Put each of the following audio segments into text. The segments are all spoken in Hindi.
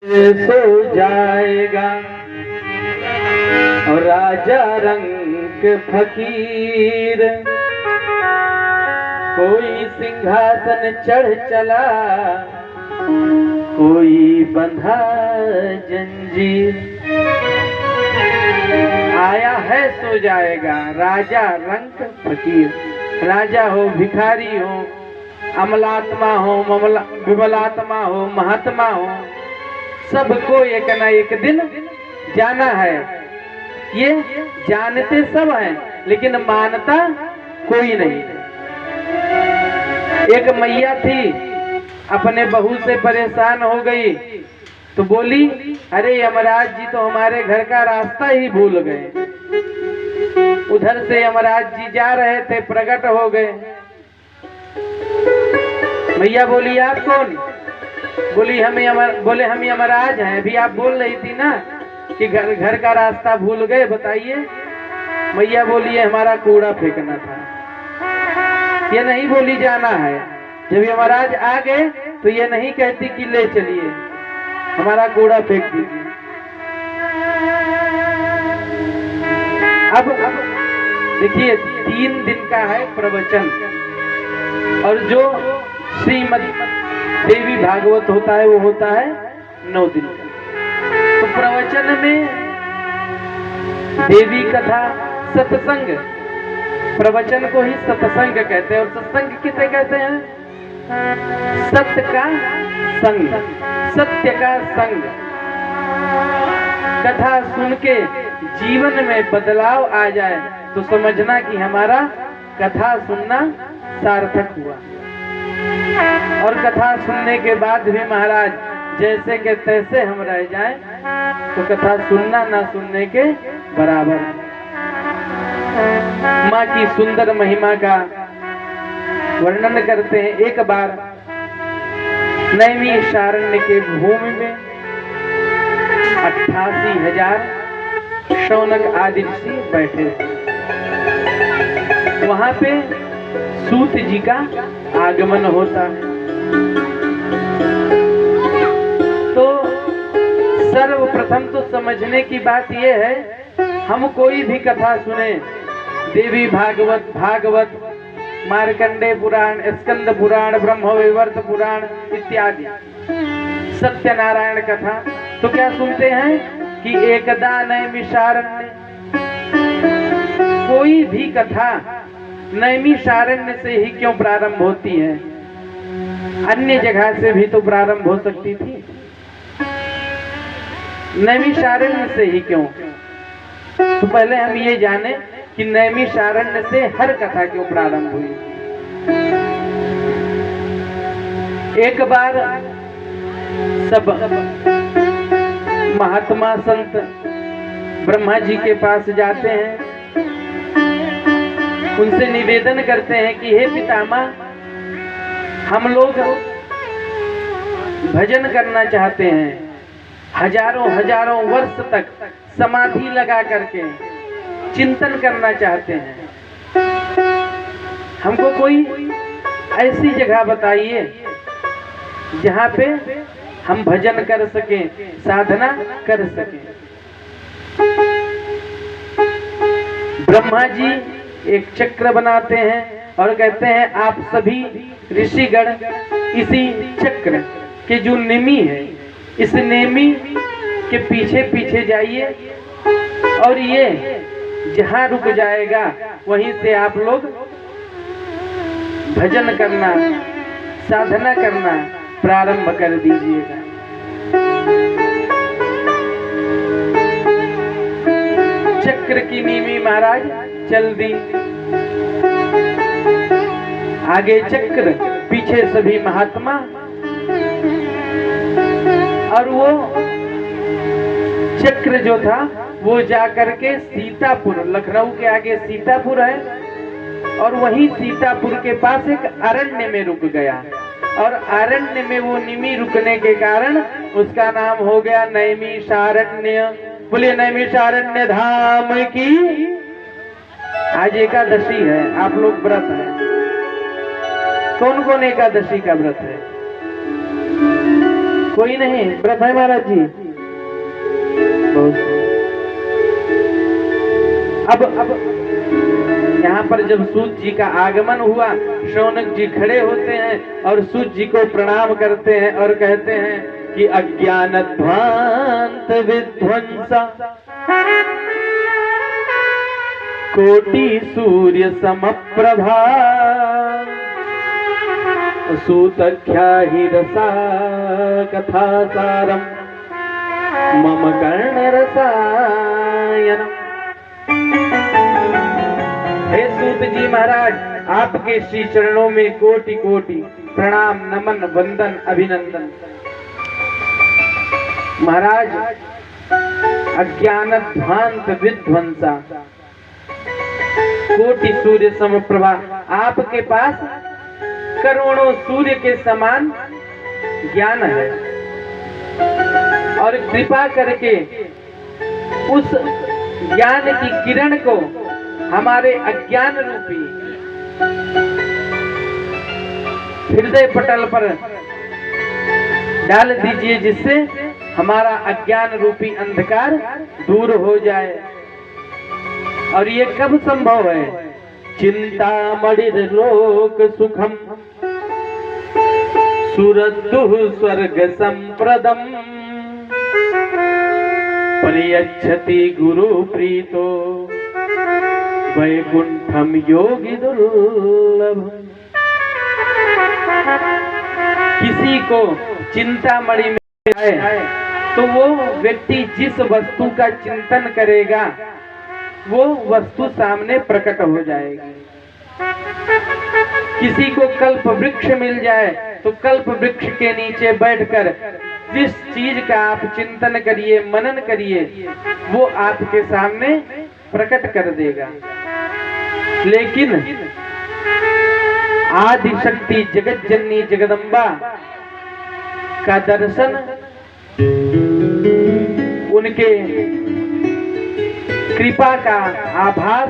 सो जाएगा और राजा रंग फकीर, कोई सिंहासन चढ़ चला, कोई बंधा जंजीर। आया है सो जाएगा राजा रंग फकीर। राजा हो, भिखारी हो, अमलात्मा हो, विमलात्मा हो, महात्मा हो, सबको एक न एक दिन जाना है। ये जानते सब हैं लेकिन मानता कोई नहीं। एक मैया थी, अपने बहू से परेशान हो गई तो बोली, अरे यमराज जी तो हमारे घर का रास्ता ही भूल गए। उधर से यमराज जी जा रहे थे, प्रकट हो गए। मैया बोली, आप कौन? बोली बोले हम यमराज हैं। अभी आप बोल रही थी ना कि घर का रास्ता भूल गए, बताइए। मैया बोली, हमारा कूड़ा फेंकना था। ये नहीं बोली जाना है। जब यमराज आ गए तो ये नहीं कहती कि ले चलिए, हमारा कूड़ा फेंक दीजिए। अब देखिए, 3 दिन का है प्रवचन, और जो श्रीमद् देवी भागवत होता है वो होता है 9 दिन का। तो प्रवचन में देवी कथा, सत्संग, प्रवचन को ही सत्संग कहते हैं। और सत्संग किसे कहते हैं? सत्य का संग, सत्य का संग। कथा सुन के जीवन में बदलाव आ जाए तो समझना कि हमारा कथा सुनना सार्थक हुआ। और कथा सुनने के बाद भी महाराज जैसे के तैसे हम रह जाएं तो कथा सुनना ना सुनने के बराबर। माँ की सुंदर महिमा का वर्णन करते हैं। एक बार नैमिषारण्य के भूमि में 88,000 शौनक आदि ऋषि बैठे थे। वहां पे सूत जी का आगमन होता है। तो सर्वप्रथम तो समझने की बात यह है, हम कोई भी कथा सुने, देवी भागवत, मार्कंडे पुराण, स्कंद पुराण, ब्रह्मवैवर्त पुराण इत्यादि, सत्यनारायण कथा, तो क्या सुनते हैं कि एकदा नैमिषारण्य। कोई भी कथा नैमिषारण्य से ही क्यों प्रारंभ होती है? अन्य जगह से भी तो प्रारंभ हो सकती थी, नैमिषारण्य से ही क्यों? तो पहले हम ये जाने कि नैमिषारण्य से हर कथा क्यों प्रारंभ हुई। एक बार सब महात्मा संत ब्रह्मा जी के पास जाते हैं, उनसे निवेदन करते हैं कि हे पितामह, हम लोग भजन करना चाहते हैं, हजारों वर्ष तक समाधि लगा करके चिंतन करना चाहते हैं। हमको कोई ऐसी जगह बताइए जहाँ पे हम भजन कर सकें, साधना कर सकें। ब्रह्मा जी एक चक्र बनाते हैं और कहते हैं, आप सभी ऋषिगण इसी चक्र के जो नेमी है, इस नेमी के पीछे पीछे जाइए, और ये जहां रुक जाएगा वहीं से आप लोग भजन करना, साधना करना प्रारंभ कर दीजिएगा। चक्र की नीमी महाराज चल दी, आगे चक्र, पीछे सभी महात्मा। और वो चक्र जो था वो जाकर के सीतापुर, लखनऊ के आगे सीतापुर है, और वहीं सीतापुर के पास एक अरण्य में रुक गया। और अरण्य में वो निमि रुकने के कारण उसका नाम हो गया नैमिषारण्य। बोलिए नैमिषारण्य धाम की। आज एकादशी है, आप लोग व्रत है। कौन कौन एकादशी का व्रत है? कोई नहीं, व्रत है महाराज जी। अब यहाँ पर जब सूत जी का आगमन हुआ, शौनक जी खड़े होते हैं और सूत जी को प्रणाम करते हैं और कहते हैं कि अज्ञानध्वांत विध्वंसा कोटि सूर्य समप्रभा सूतख्याहि रसा कथा सारम मम कर्ण रसायनम। हे सूत जी महाराज, आपके श्री चरणों में कोटि कोटि प्रणाम, नमन, वंदन, अभिनंदन। महाराज, अज्ञानध्वांत विध्वंसा कोटि सूर्य समप्रभा, आपके पास करोड़ों सूर्य के समान ज्ञान है और कृपा करके उस ज्ञान की किरण को हमारे अज्ञान रूपी हृदय पटल पर डाल दीजिए, जिससे हमारा अज्ञान रूपी अंधकार दूर हो जाए। और ये कब संभव है? चिंता मणिर लोक सुखम सुरद्दुः स्वर्ग संप्रदम परियच्छति गुरु प्रीतो वैकुंठम योगी दुर्लभ। किसी को चिंतामणि में आए तो वो व्यक्ति जिस वस्तु का चिंतन करेगा वो वस्तु सामने प्रकट हो जाएगी। किसी को कल्प वृक्ष मिल जाए तो कल्प वृक्ष के नीचे बैठकर जिस चीज का आप चिंतन करिए, मनन करिए, वो आपके सामने प्रकट कर देगा। लेकिन आदि शक्ति जगत जननी जगदम्बा का दर्शन उनके कृपा का आभास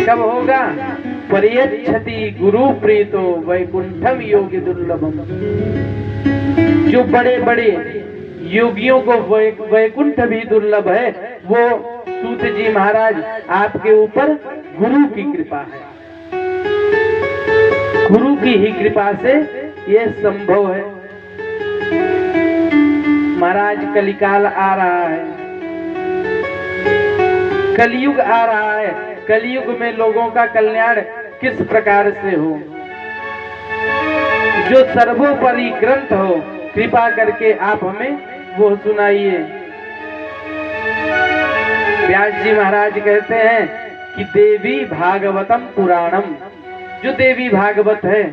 कब होगा? परियच्छति गुरु प्रीतो वैकुंठम योगी दुर्लभम। जो बड़े बड़े योगियों को वैकुंठ भी दुर्लभ है, वो सूत जी महाराज आपके ऊपर गुरु की कृपा है। गुरु की ही कृपा से ये संभव है। महाराज, कलिकाल आ रहा है, कलयुग आ रहा है। कलयुग में लोगों का कल्याण किस प्रकार से हो? जो सर्वोपरि ग्रंथ हो, कृपा करके आप हमें वो सुनाइए। व्यास जी महाराज कहते हैं कि देवी भागवतम पुराणम, जो देवी भागवत है,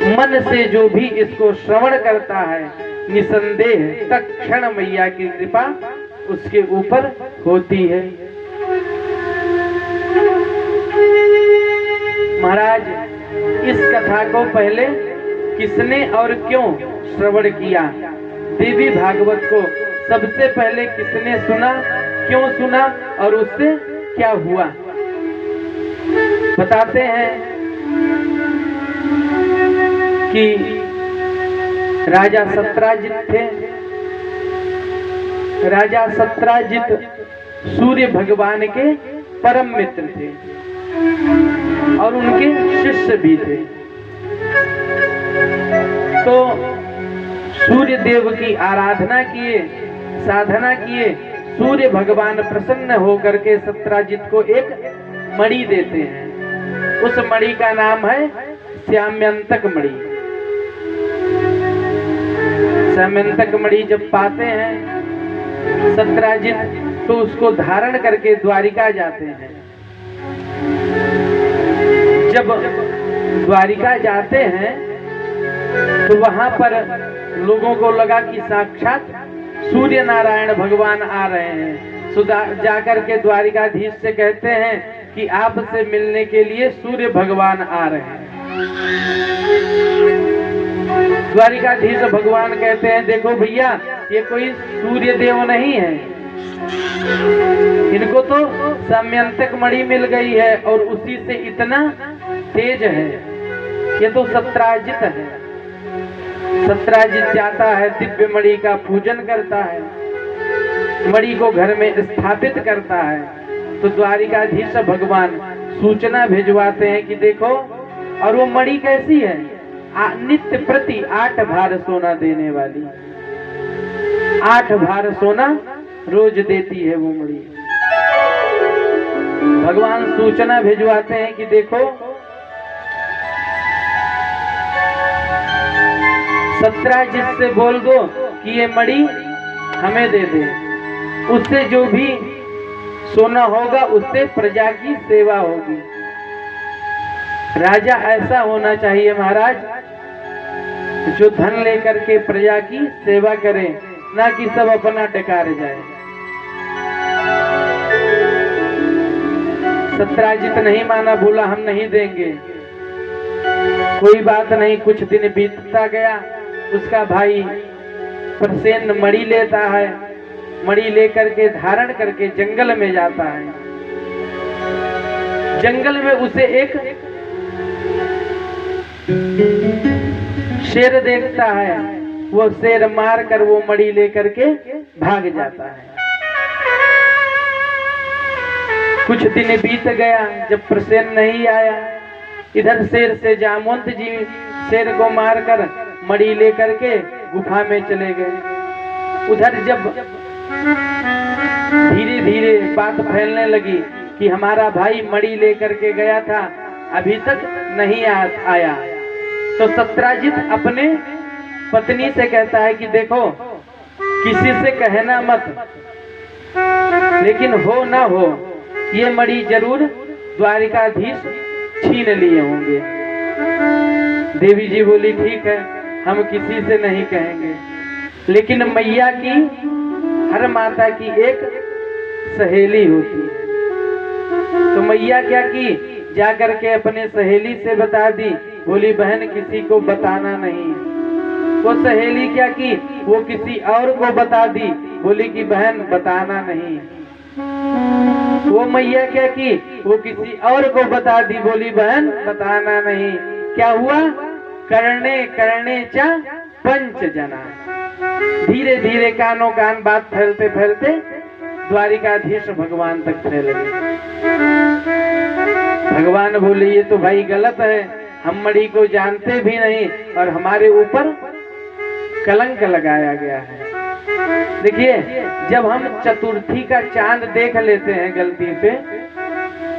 मन से जो भी इसको श्रवण करता है, निसंदेह तत्क्षण मैया की कृपा उसके ऊपर होती है। महाराज, इस कथा को पहले किसने और क्यों श्रवण किया? देवी भागवत को सबसे पहले किसने सुना, क्यों सुना और उससे क्या हुआ? बताते हैं कि राजा सत्राजित थे। राजा सत्राजित सूर्य भगवान के परम मित्र थे और उनके शिष्य भी थे। तो सूर्य देव की आराधना किए, साधना किए। सूर्य भगवान प्रसन्न होकर के सत्राजित को एक मणि देते हैं। उस मणि का नाम है श्याम्यंतक मणि। श्याम्यंतक मणि जब पाते हैं सत्राजित, तो उसको धारण करके द्वारिका जाते हैं। जब द्वारिका जाते हैं तो वहां पर लोगों को लगा कि साक्षात सूर्य नारायण भगवान आ रहे हैं। तो जाकर के द्वारिकाधीश से कहते हैं कि आपसे मिलने के लिए सूर्य भगवान आ रहे हैं। द्वारिकाधीश भगवान कहते हैं, देखो भैया, ये कोई सूर्य देव नहीं है, इनको तो साम्यंतक मणि मिल गई है और उसी से इतना तेज है। ये तो सत्राजित है। सत्राजित जाता है, दिव्य मणि का पूजन करता है, मणि को घर में स्थापित करता है। तो द्वारिकाधीश भगवान सूचना भिजवाते हैं कि देखो, और वो मणि कैसी है, नित्य प्रति 8 भार सोना देने वाली, 8 भार सोना रोज देती है वो मणि। भगवान सूचना भिजवाते हैं कि देखो, सत्राजित से बोल दो कि ये मणि हमें दे दे, उससे जो भी सोना होगा उससे प्रजा की सेवा होगी। राजा ऐसा होना चाहिए महाराज, जो धन लेकर के प्रजा की सेवा करे, ना कि सब अपना डकार जाए। सत्राजित नहीं माना, बोला हम नहीं देंगे। कोई बात नहीं, कुछ दिन बीतता गया। उसका भाई प्रसेन मणि लेता है, मणि लेकर के धारण करके जंगल में जाता है। जंगल में उसे एक शेर देखता है, वो शेर मार कर वो मणि लेकर के भाग जाता है। कुछ दिन बीत गया, जब प्रसेन नहीं आया, इधर शेर से जामवंत जी शेर को मारकर मणि लेकर के गुफा में चले गए। उधर जब धीरे धीरे बात फैलने लगी कि हमारा भाई मणि लेकर के गया था, अभी तक नहीं आया, तो सत्राजित अपने पत्नी से कहता है कि देखो, किसी से कहना मत, लेकिन हो ना हो ये मणि जरूर द्वारिकाधीश छीन लिए होंगे। देवी जी बोली ठीक है, हम किसी से नहीं कहेंगे, लेकिन मैया की, हर माता की एक सहेली होती है। तो मैया क्या की, जाकर के अपने सहेली से बता दी। बोली बहन किसी को बताना नहीं। वो सहेली क्या की, वो किसी और को बता दी। बोली कि बहन बताना नहीं। वो मैया क्या की, वो किसी और को बता दी। बोली बहन बताना नहीं। क्या हुआ, करने करने चा पंच जना। धीरे धीरे कानों कान बात फैलते फैलते द्वारिकाधीश भगवान तक फैल गई। भगवान बोले ये तो भाई गलत है, हम मणि को जानते भी नहीं और हमारे ऊपर कलंक लगाया गया है। देखिए, जब हम चतुर्थी का चांद देख लेते हैं गलती से,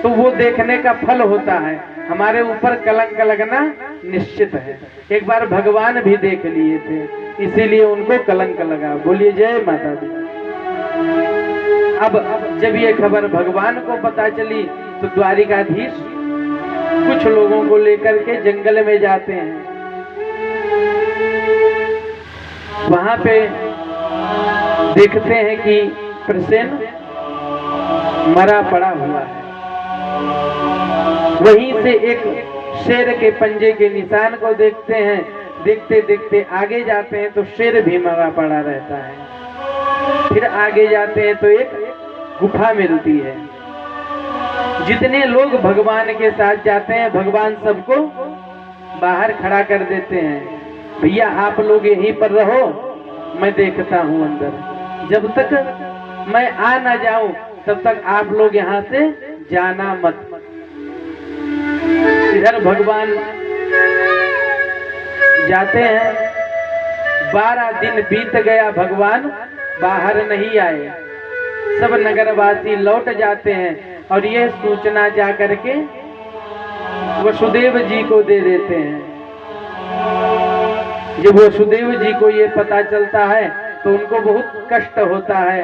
तो वो देखने का फल होता है, हमारे ऊपर कलंक लगना निश्चित है। एक बार भगवान भी देख लिए थे, इसीलिए उनको कलंक लगा। बोलिए जय माता दी। अब जब ये खबर भगवान को पता चली, तो द्वारिकाधीश कुछ लोगों को लेकर के जंगल में जाते हैं। वहां पे देखते हैं कि प्रसेन मरा पड़ा हुआ है। वहीं से एक शेर के पंजे के निशान को देखते हैं। देखते देखते आगे जाते हैं तो शेर भी मरा पड़ा रहता है। फिर आगे जाते हैं तो एक गुफा मिलती है। जितने लोग भगवान के साथ जाते हैं, भगवान सबको बाहर खड़ा कर देते हैं। भैया आप लोग यहीं पर रहो, मैं देखता हूं अंदर। जब तक मैं आ ना जाऊं तब तक आप लोग यहाँ से जाना मत। इधर भगवान जाते हैं। 12 दिन बीत गया, भगवान बाहर नहीं आए। सब नगरवासी लौट जाते हैं और ये सूचना जा करके वसुदेव जी को दे देते हैं। जब वसुदेव जी को ये पता चलता है तो उनको बहुत कष्ट होता है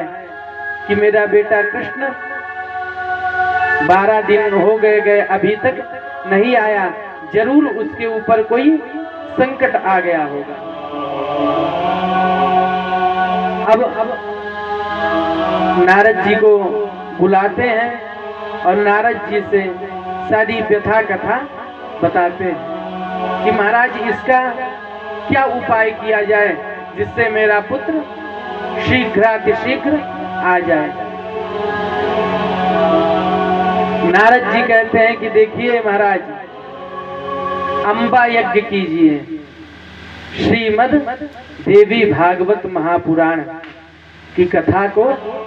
कि मेरा बेटा कृष्ण 12 दिन हो गए अभी तक नहीं आया, जरूर उसके ऊपर कोई संकट आ गया होगा। अब नारद जी को बुलाते हैं और नारद जी से सारी व्यथा कथा बताते हैं कि महाराज इसका क्या उपाय किया जाए जिससे मेरा पुत्र शीघ्रातिशीघ्र आ जाए। नारद जी कहते हैं कि देखिए महाराज, अंबा यज्ञ कीजिए। श्रीमद् देवी भागवत महापुराण की कथा को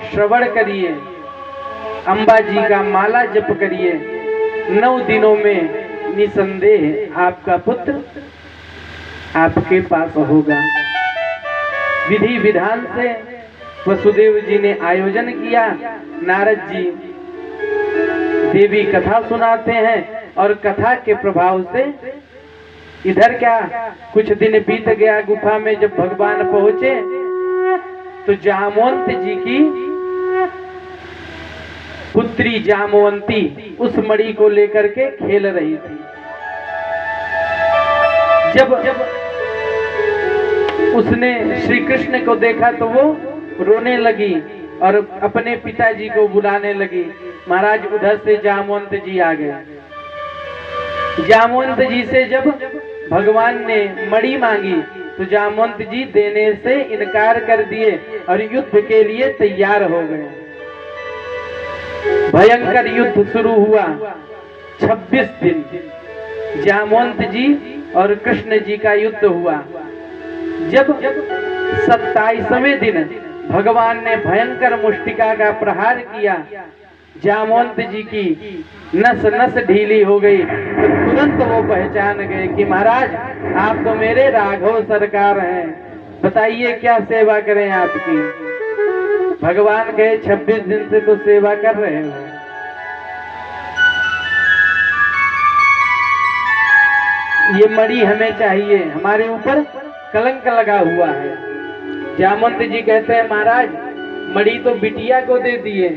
श्रवण करिए, अम्बा जी का माला जप करिए। 9 दिनों में निसंदेह आपका पुत्र आपके पास होगा। विधि विधान से वसुदेव जी ने आयोजन किया। नारद जी देवी कथा सुनाते हैं और कथा के प्रभाव से इधर क्या कुछ दिन बीत गया। गुफा में जब भगवान पहुंचे तो जामवंत जी की पुत्री जामवंती उस मणि को लेकर के खेल रही थी। जब उसने श्री कृष्ण को देखा तो वो रोने लगी और अपने पिताजी को बुलाने लगी। महाराज उधर से जामवंत जी आ गए। जामवंत जी से जब भगवान ने मणि मांगी तो जामवंत जी देने से इनकार कर दिए और युद्ध के लिए तैयार हो गए। भयंकर युद्ध शुरू हुआ। 26 दिन जामवंत जी और कृष्ण जी का युद्ध हुआ। जब 27वें दिन भगवान ने भयंकर मुष्टिका का प्रहार किया, जामवंत जी की नस नस ढीली हो गई तो तुरंत वो पहचान गए कि महाराज आप तो मेरे राघव सरकार हैं, बताइए क्या सेवा करें आपकी। भगवान कहे 26 दिन से तो सेवा कर रहे हो, ये मणि हमें चाहिए, हमारे ऊपर कलंक लगा हुआ है। जामवंत जी कहते हैं महाराज मणि तो बिटिया को दे दिए,